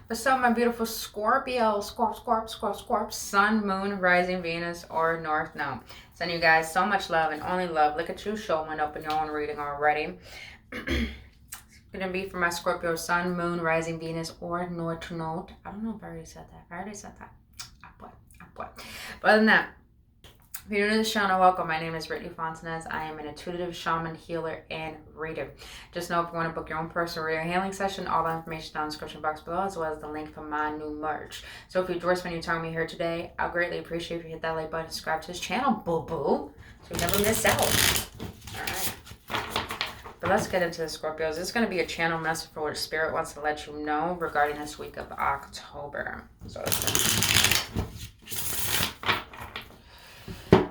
What's up, my beautiful Scorpio? Scorp. Sun, Moon, Rising, Venus, or North Node. Send you guys so much love and only love. Look at you showing up in your own reading already. It's going to be for my Scorpio Sun, Moon, Rising, Venus, or North Node. I don't know if I already said that. If I already said that, But other than that, if you're new to the channel, welcome. My name is Brittany Fontanez. I am an intuitive shaman, healer, and reader. Just know if you want to book your own personal reader healing session, all the information down in the description box below, as well as the link for my new merch. So if you enjoy spending your time with me here today, I'll greatly appreciate if you hit that like button, subscribe to this channel, boo-boo, so you never miss out. Alright. But let's get into the Scorpios. This is going to be a channel message for what Spirit wants to let you know regarding this week of October. So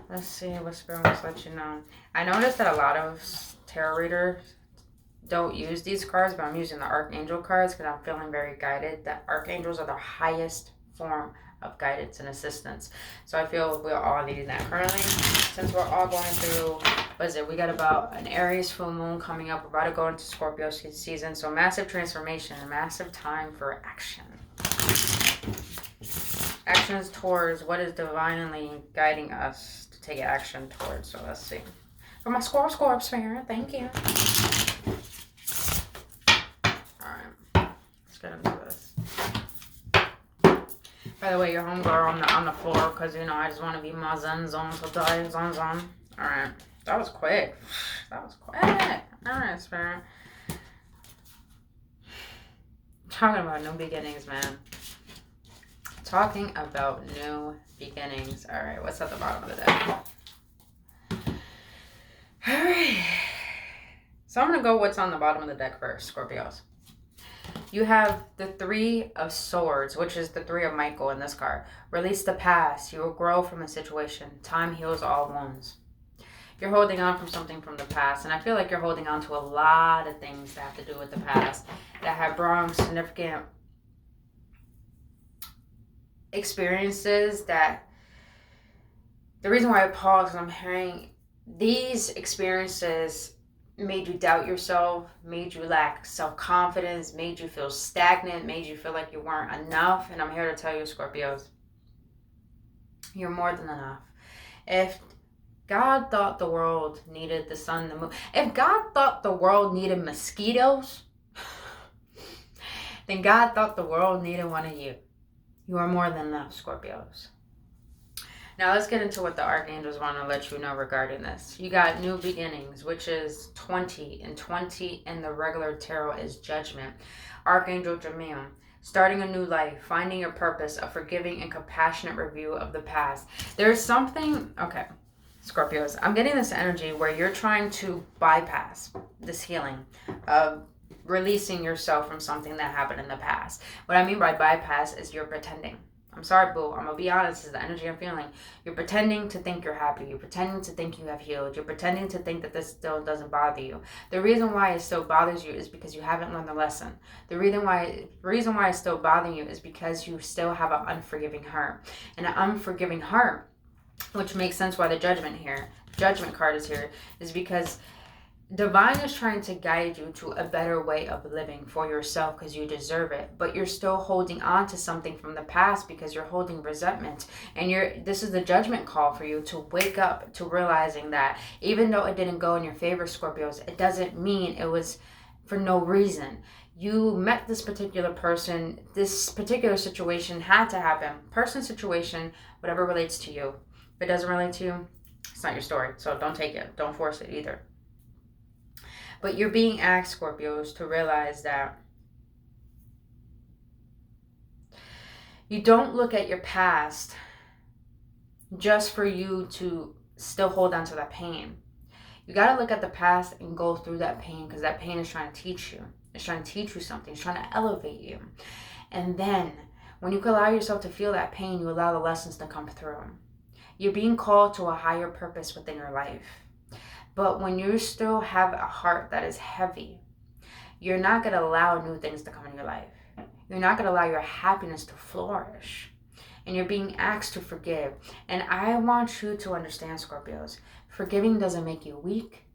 let's see what Spirit wants to let you know. I noticed that a lot of tarot readers don't use these cards, but I'm using the Archangel cards because I'm feeling very guided. That Archangels are the highest form of guidance and assistance. So I feel we're all needing that currently. Since we're all going through, what is it? We got about an Aries full moon coming up. We're about to go into Scorpio season. So massive transformation, massive time for action. Actions towards what is divinely guiding us to take action towards. So let's see. For my Scorp Spirit, thank you. Alright, let's get into this. By the way, your homegirl on the floor, because you know I just want to be my zen zone. So zen zone. Alright, that was quick. That was quick. Alright, Spirit. Talking about new beginnings, man. Talking about new beginnings. Alright, what's at the bottom of the deck? Alright. So I'm going to go what's on the bottom of the deck first, Scorpios. You have the Three of Swords, which is the Three of Michael in this card. Release the past. You will grow from a situation. Time heals all wounds. You're holding on from something from the past. And I feel like you're holding on to a lot of things that have to do with the past. That have brought significant experiences that... The reason why I pause is I'm hearing these experiences made you doubt yourself, made you lack self-confidence, made you feel stagnant, made you feel like you weren't enough. And I'm here to tell you, Scorpios, you're more than enough. If God thought the world needed the sun, the moon, if God thought the world needed mosquitoes, then God thought the world needed one of you. You are more than enough, Scorpios. Now let's get into what the Archangels want to let you know regarding this. You got new beginnings, which is 20. And 20 in the regular tarot is judgment. Archangel Jeremiah, starting a new life, finding your purpose, a forgiving and compassionate review of the past. There's something, okay, Scorpios, I'm getting this energy where you're trying to bypass this healing of releasing yourself from something that happened in the past. What I mean by bypass is you're pretending. I'm sorry, boo. I'm going to be honest. This is the energy I'm feeling. You're pretending to think you're happy. You're pretending to think you have healed. You're pretending to think that this still doesn't bother you. The reason why it still bothers you is because you haven't learned the lesson. The reason why it's still bothering you is because you still have an unforgiving heart. And an unforgiving heart, which makes sense why the judgment card is here, is because Divine is trying to guide you to a better way of living for yourself because you deserve it. But you're still holding on to something from the past because you're holding resentment. And this is the judgment call for you to wake up to realizing that even though it didn't go in your favor, Scorpios, it doesn't mean it was for no reason. You met this particular person. This particular situation had to happen. Person, situation, whatever relates to you. If it doesn't relate to you, it's not your story. So don't take it. Don't force it either. But you're being asked, Scorpios, to realize that you don't look at your past just for you to still hold on to that pain. You got to look at the past and go through that pain because that pain is trying to teach you. It's trying to teach you something. It's trying to elevate you. And then when you allow yourself to feel that pain, you allow the lessons to come through. You're being called to a higher purpose within your life. But when you still have a heart that is heavy, you're not going to allow new things to come in your life. You're not going to allow your happiness to flourish. And you're being asked to forgive. And I want you to understand, Scorpios, forgiving doesn't make you weak.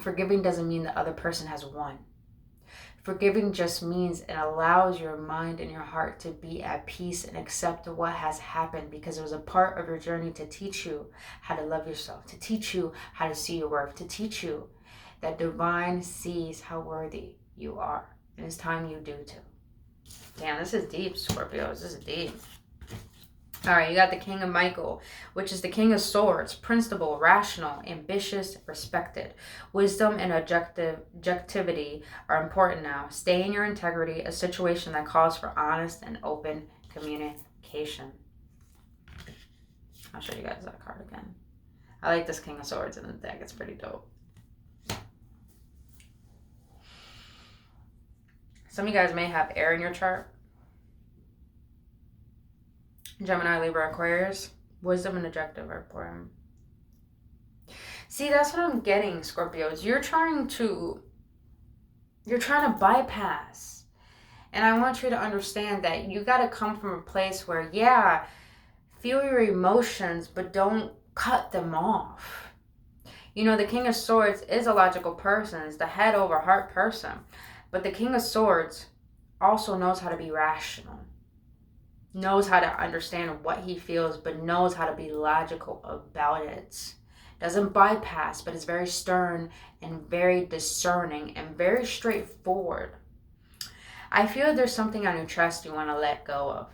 Forgiving doesn't mean the other person has won. Forgiving just means it allows your mind and your heart to be at peace and accept what has happened, because it was a part of your journey to teach you how to love yourself, to teach you how to see your worth, to teach you that divine sees how worthy you are. And it's time you do too. Damn, this is deep, Scorpios. This is deep. All right, you got the King of Michael, which is the King of Swords. Principled, rational, ambitious, respected. Wisdom and objectivity are important now. Stay in your integrity, a situation that calls for honest and open communication. I'll show you guys that card again. I like this King of Swords in the deck. It's pretty dope. Some of you guys may have air in your chart. Gemini, Libra, Aquarius. Wisdom and objective are important. See, that's what I'm getting, Scorpios. You're trying to bypass. And I want you to understand that you got to come from a place where, yeah, feel your emotions, but don't cut them off. You know, the King of Swords is a logical person. It's the head over heart person. But the King of Swords also knows how to be rational. Knows how to understand what he feels, but knows how to be logical about it. Doesn't bypass, but is very stern and very discerning and very straightforward. I feel there's something on your chest you want to let go of,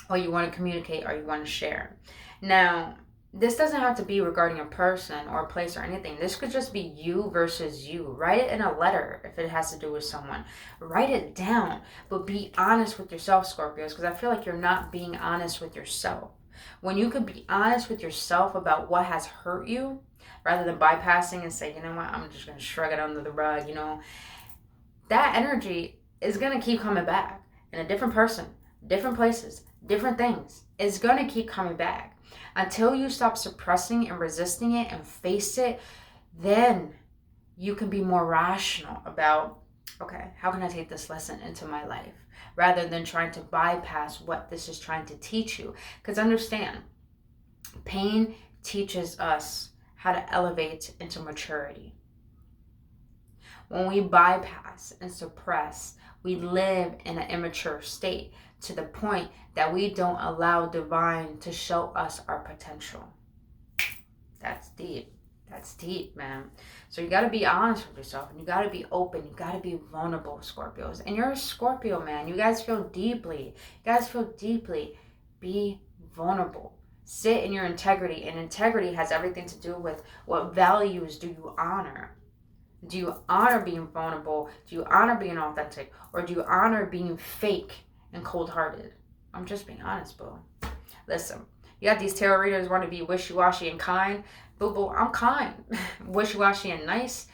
or you want to communicate, or you want to share. Now, this doesn't have to be regarding a person or a place or anything. This could just be you versus you. Write it in a letter if it has to do with someone. Write it down, but be honest with yourself, Scorpios, because I feel like you're not being honest with yourself. When you can be honest with yourself about what has hurt you, rather than bypassing and say, you know what, I'm just going to shrug it under the rug, you know, that energy is going to keep coming back in a different person, different places, different things. It's going to keep coming back. Until you stop suppressing and resisting it and face it, then you can be more rational about, okay, how can I take this lesson into my life? Rather than trying to bypass what this is trying to teach you. Because understand, pain teaches us how to elevate into maturity. When we bypass and suppress, we live in an immature state, to the point that we don't allow divine to show us our potential. That's deep. That's deep, man. So you got to be honest with yourself, and you got to be open. You got to be vulnerable, Scorpios. And you're a Scorpio, man. You guys feel deeply. You guys feel deeply. Be vulnerable. Sit in your integrity. And integrity has everything to do with what values do you honor. Do you honor being vulnerable? Do you honor being authentic? Or do you honor being fake and cold-hearted? I'm just being honest, boo. Listen, you got these tarot readers want to be wishy-washy and kind. Boo, I'm kind. Wishy-washy and nice.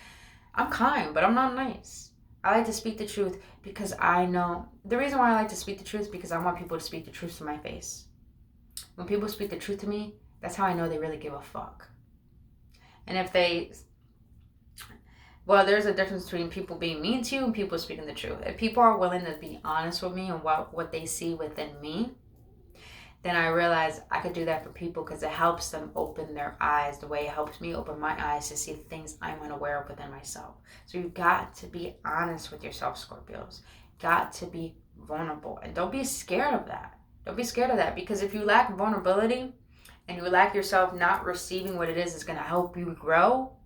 I'm kind, but I'm not nice. I like to speak the truth because I know. The reason why I like to speak the truth is because I want people to speak the truth to my face. When people speak the truth to me, that's how I know they really give a fuck. And if they... Well, there's a difference between people being mean to you and people speaking the truth. If people are willing to be honest with me and what they see within me, then I realize I could do that for people, because it helps them open their eyes the way it helps me open my eyes to see the things I'm unaware of within myself. So you've got to be honest with yourself, Scorpios. Got to be vulnerable. And don't be scared of that. Don't be scared of that, because if you lack vulnerability and you lack yourself not receiving what it is that's going to help you grow,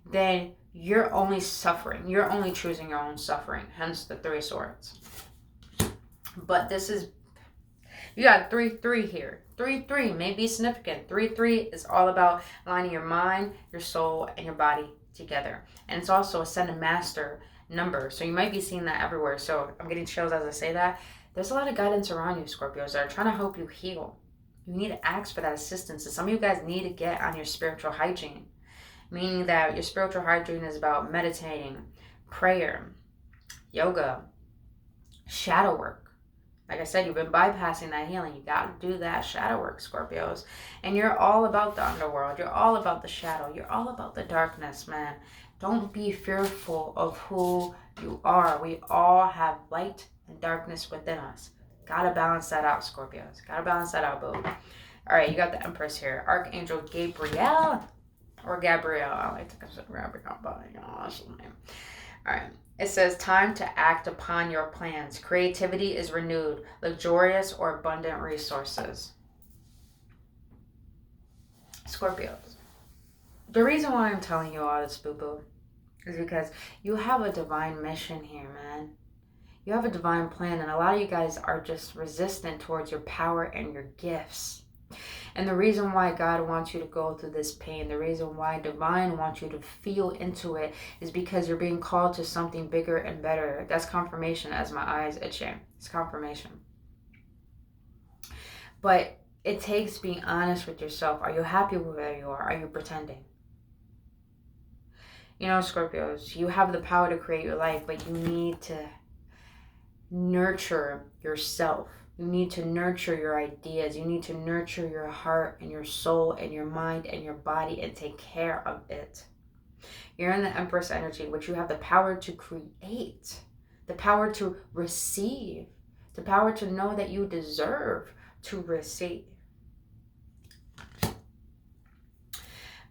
then you're only suffering. You're only choosing your own suffering. Hence the Three of Swords. But this is... You got 3-3 here. 3-3 may be significant. 3-3 is all about aligning your mind, your soul, and your body together. And it's also Ascended Master number. So you might be seeing that everywhere. So I'm getting chills as I say that. There's a lot of guidance around you, Scorpios, that are trying to help you heal. You need to ask for that assistance. And some of you guys need to get on your spiritual hygiene. Meaning that your spiritual hygiene is about meditating, prayer, yoga, shadow work. Like I said, you've been bypassing that healing. You got to do that shadow work, Scorpios. And you're all about the underworld. You're all about the shadow. You're all about the darkness, man. Don't be fearful of who you are. We all have light and darkness within us. Got to balance that out, Scorpios. Got to balance that out, boo. All right, you got the Empress here. Archangel Gabriel. Or Gabrielle. I like to consider Gabrielle, but you know, that's the name. All right. It says time to act upon your plans. Creativity is renewed, luxurious or abundant resources. Scorpios. The reason why I'm telling you all this, boo-boo, is because you have a divine mission here, man. You have a divine plan, and a lot of you guys are just resistant towards your power and your gifts. And the reason why God wants you to go through this pain, the reason why Divine wants you to feel into it, is because you're being called to something bigger and better. That's confirmation as my eyes itching. It's confirmation. But it takes being honest with yourself. Are you happy with where you are? Are you pretending? You know, Scorpios, you have the power to create your life, but you need to nurture yourself. You need to nurture your ideas. You need to nurture your heart and your soul and your mind and your body and take care of it. You're in the Empress energy, which you have the power to create, the power to receive, the power to know that you deserve to receive.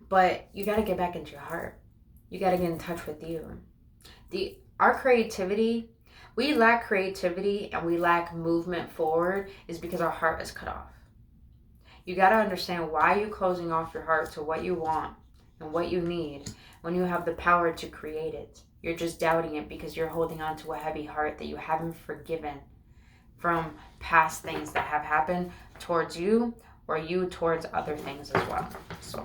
But you got to get back into your heart. You got to get in touch with you. Our creativity, we lack creativity and we lack movement forward is because our heart is cut off. You got to understand why you're closing off your heart to what you want and what you need when you have the power to create it. You're just doubting it because you're holding on to a heavy heart that you haven't forgiven from past things that have happened towards you or you towards other things as well. So,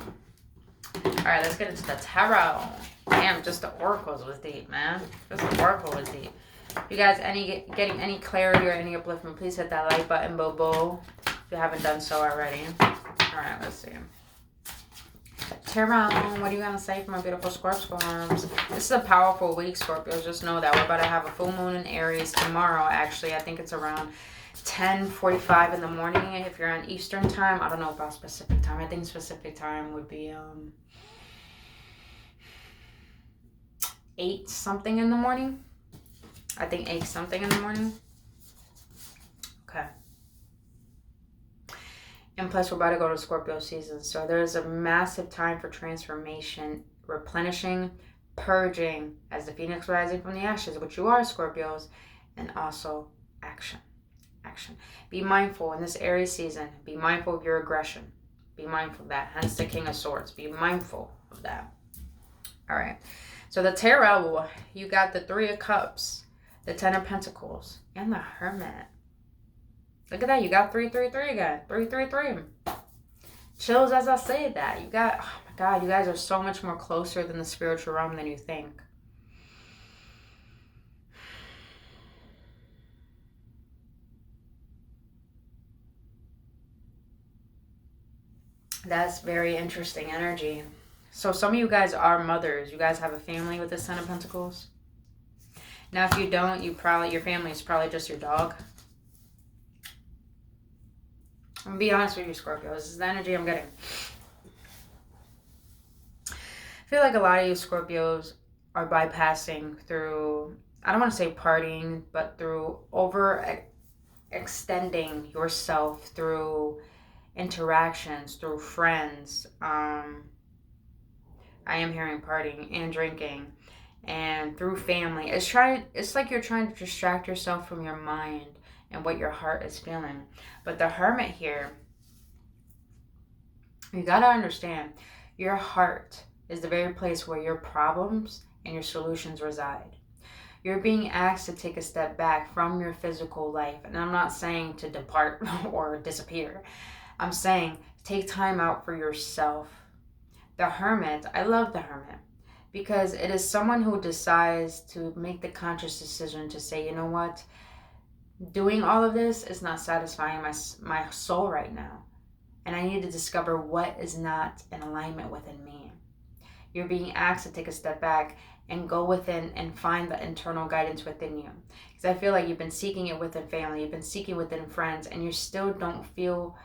all right, let's get into the tarot. Damn, just the oracles was deep, man. Just the oracle was deep. If you guys getting any clarity or any upliftment, please hit that like button, boo-boo, if you haven't done so already. All right, let's see. Tarot, what are you going to say for my beautiful Scorpios? This is a powerful week, Scorpios. Just know that we're about to have a full moon in Aries tomorrow, actually. I think it's around 10:45 in the morning if you're on Eastern time. I don't know about specific time. I think specific time would be 8 something in the morning. I think 8 something in the morning. Okay. And plus, we're about to go to Scorpio season. So there's a massive time for transformation, replenishing, purging as the phoenix rising from the ashes, which you are, Scorpios, and also action. Action. Be mindful in this Aries season. Be mindful of your aggression. Be mindful of that. Hence the King of Swords. Be mindful of that. All right. So the tarot, you got the 3 of Cups, the 10 of Pentacles, and the Hermit. Look at that. You got 333 again. 333. Chills as I say that. You got, oh my God, you guys are so much more closer than the spiritual realm than you think. That's very interesting energy. So some of you guys are mothers. You guys have a family with this 10 of Pentacles. Now, if you don't, your family is probably just your dog. I'm going to be honest with you, Scorpio. This is the energy I'm getting. I feel like a lot of you Scorpios are bypassing through, I don't want to say partying, but through extending yourself through interactions, through friends. I am hearing partying and drinking. And through family. It's like you're trying to distract yourself from your mind and what your heart is feeling. But the Hermit here, you got to understand, your heart is the very place where your problems and your solutions reside. You're being asked to take a step back from your physical life. And I'm not saying to depart or disappear. I'm saying take time out for yourself. The Hermit, I love the Hermit, because it is someone who decides to make the conscious decision to say, you know what, doing all of this is not satisfying my soul right now. And I need to discover what is not in alignment within me. You're being asked to take a step back and go within and find the internal guidance within you. Because I feel like you've been seeking it within family, you've been seeking within friends, and you still don't feel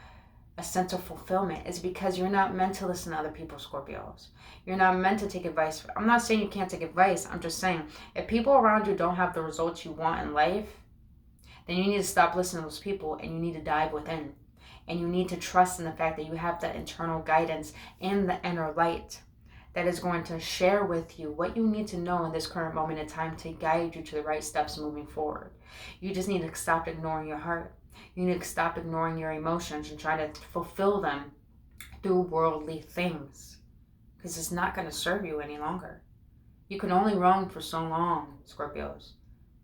a sense of fulfillment. It's because you're not meant to listen to other people, Scorpios. You're not meant to take advice. I'm not saying you can't take advice. I'm just saying if people around you don't have the results you want in life, then you need to stop listening to those people and you need to dive within. And you need to trust in the fact that you have that internal guidance and the inner light that is going to share with you what you need to know in this current moment in time to guide you to the right steps moving forward. You just need to stop ignoring your heart. You need to stop ignoring your emotions and try to fulfill them through worldly things, because it's not going to serve you any longer. You can only run for so long, Scorpios.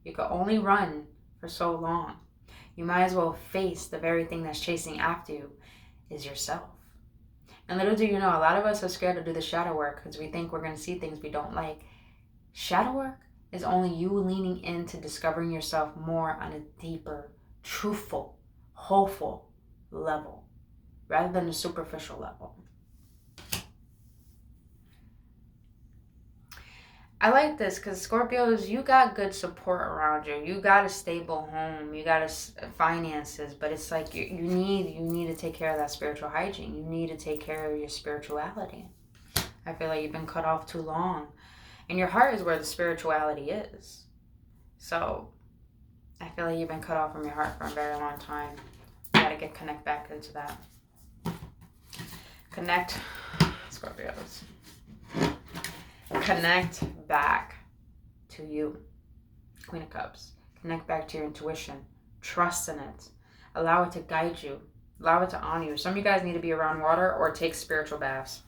You can only run for so long. You might as well face the very thing that's chasing after you is yourself. And little do you know, a lot of us are scared to do the shadow work because we think we're going to see things we don't like. Shadow work is only you leaning into discovering yourself more on a deeper, truthful, hopeful level rather than a superficial level. I like this because Scorpios, you got good support around you. You got a stable home. You got finances, but it's like you need to take care of that spiritual hygiene. You need to take care of your spirituality. I feel like you've been cut off too long, and your heart is where the spirituality is. So I feel like you've been cut off from your heart for a very long time. You gotta connect back into that. Connect, Scorpios. Connect back to you, Queen of Cups. Connect back to your intuition. Trust in it. Allow it to guide you. Allow it to honor you. Some of you guys need to be around water or take spiritual baths.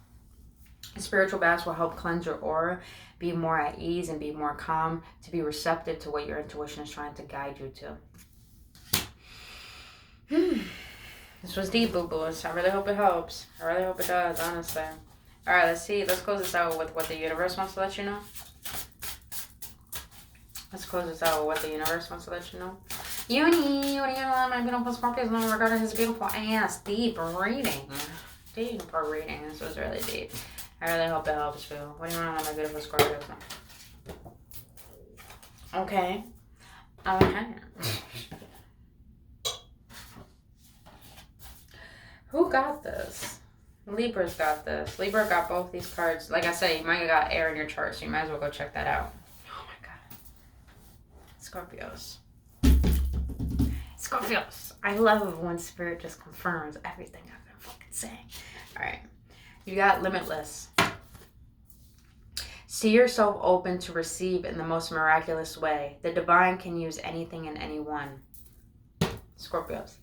Spiritual baths will help cleanse your aura, be more at ease and be more calm, to be receptive to what your intuition is trying to guide you to. This was deep, boo-boos. I really hope it helps. I really hope it does, honestly. All right, let's see. Let's close this out with what the universe wants to let you know. Let's close this out with what the universe wants to let you know. Uni, what are you going to let my beautiful Scorpios know regarding his beautiful ass? Deep reading. Deeper reading. This was really deep. I really hope it helps you. What do you want to let my beautiful Scorpios know? Okay. Okay. Who got this? Libra's got this. Libra got both these cards. Like I said, you might have got air in your chart, so you might as well go check that out. Oh my God. Scorpios. Scorpios. I love when Spirit just confirms everything I've been fucking saying. Alright. You got limitless. See yourself open to receive in the most miraculous way. The divine can use anything and anyone. Scorpios.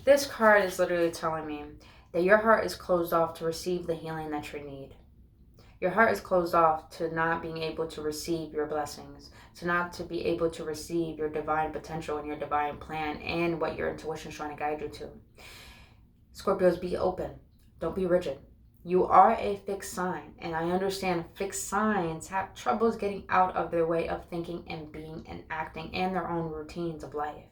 This card is literally telling me that your heart is closed off to receive the healing that you need. Your heart is closed off to not being able to receive your blessings, to not to be able to receive your divine potential and your divine plan and what your intuition is trying to guide you to. Scorpios, be open. Don't be rigid. You are a fixed sign, and I understand fixed signs have troubles getting out of their way of thinking and being and acting and their own routines of life.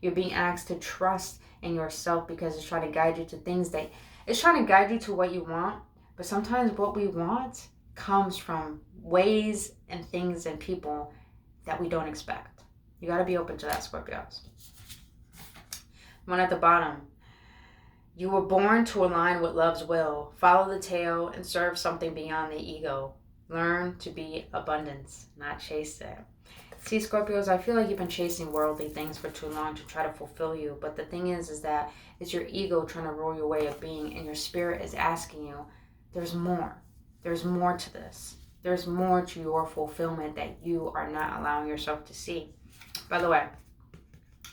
You're being asked to trust in yourself because it's trying to guide you to things that it's trying to guide you to what you want, but sometimes what we want comes from ways and things and people that we don't expect. You got to be open to that, Scorpios. One at the bottom. You were born to align with love's will. Follow the tail and serve something beyond the ego. Learn to be abundance, not chase it. See, Scorpios, I feel like you've been chasing worldly things for too long to try to fulfill you. But the thing is that it's your ego trying to rule your way of being. And your spirit is asking you, there's more. There's more to this. There's more to your fulfillment that you are not allowing yourself to see. By the way,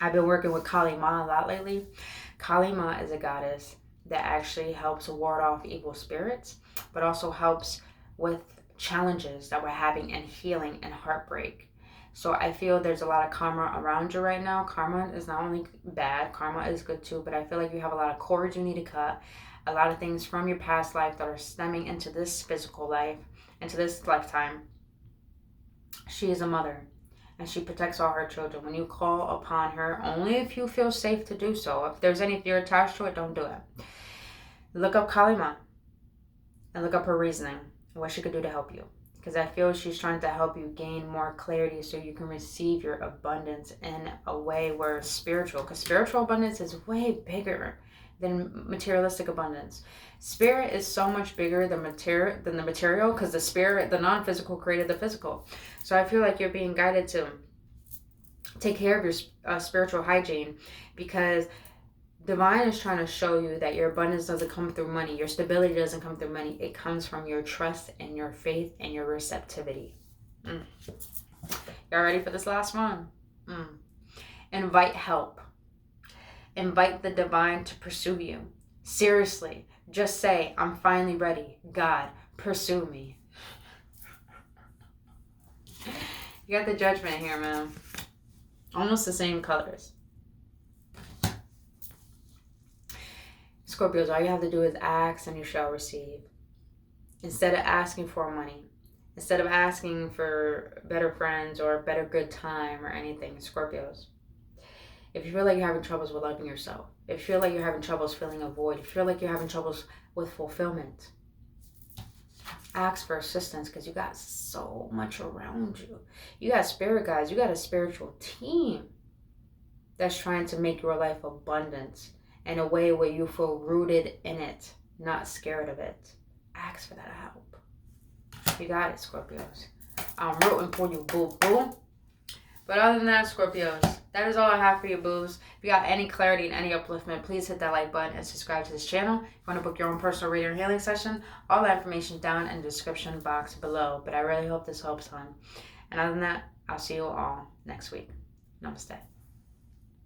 I've been working with Kali Ma a lot lately. Kali Ma is a goddess that actually helps ward off evil spirits, but also helps with challenges that we're having and healing and heartbreak. So I feel there's a lot of karma around you right now. Karma is not only bad, karma is good too, but I feel like you have a lot of cords you need to cut, a lot of things from your past life that are stemming into this physical life, into this lifetime. She is a mother, and she protects all her children. When you call upon her, only if you feel safe to do so. If you're attached to it, don't do it. Look up Kali Ma, and look up her reasoning, and what she could do to help you. Because I feel she's trying to help you gain more clarity so you can receive your abundance in a way where it's spiritual. Because spiritual abundance is way bigger than materialistic abundance. Spirit is so much bigger than the material because the spirit, the non-physical, created the physical. So I feel like you're being guided to take care of your spiritual hygiene, because Divine is trying to show you that your abundance doesn't come through money. Your stability doesn't come through money. It comes from your trust and your faith and your receptivity. Y'all ready for this last one? Invite help. Invite the divine to pursue you. Seriously, just say, I'm finally ready. God, pursue me. You got the Judgment here, man. Almost the same colors. Scorpios, all you have to do is ask and you shall receive. Instead of asking for money, instead of asking for better friends or a better good time or anything, Scorpios, if you feel like you're having troubles with loving yourself, if you feel like you're having troubles filling a void, if you feel like you're having troubles with fulfillment, ask for assistance, because you got so much around you. You got spirit guides, you got a spiritual team that's trying to make your life abundant in a way where you feel rooted in it, not scared of it. Ask for that help. You got it, Scorpios. I'm rooting for you, boo. But other than that, Scorpios, that is all I have for you, boos. If you got any clarity and any upliftment, please hit that like button and subscribe to this channel. If you want to book your own personal reading or healing session, all that information down in the description box below. But I really hope this helps, hon. And other than that, I'll see you all next week. Namaste.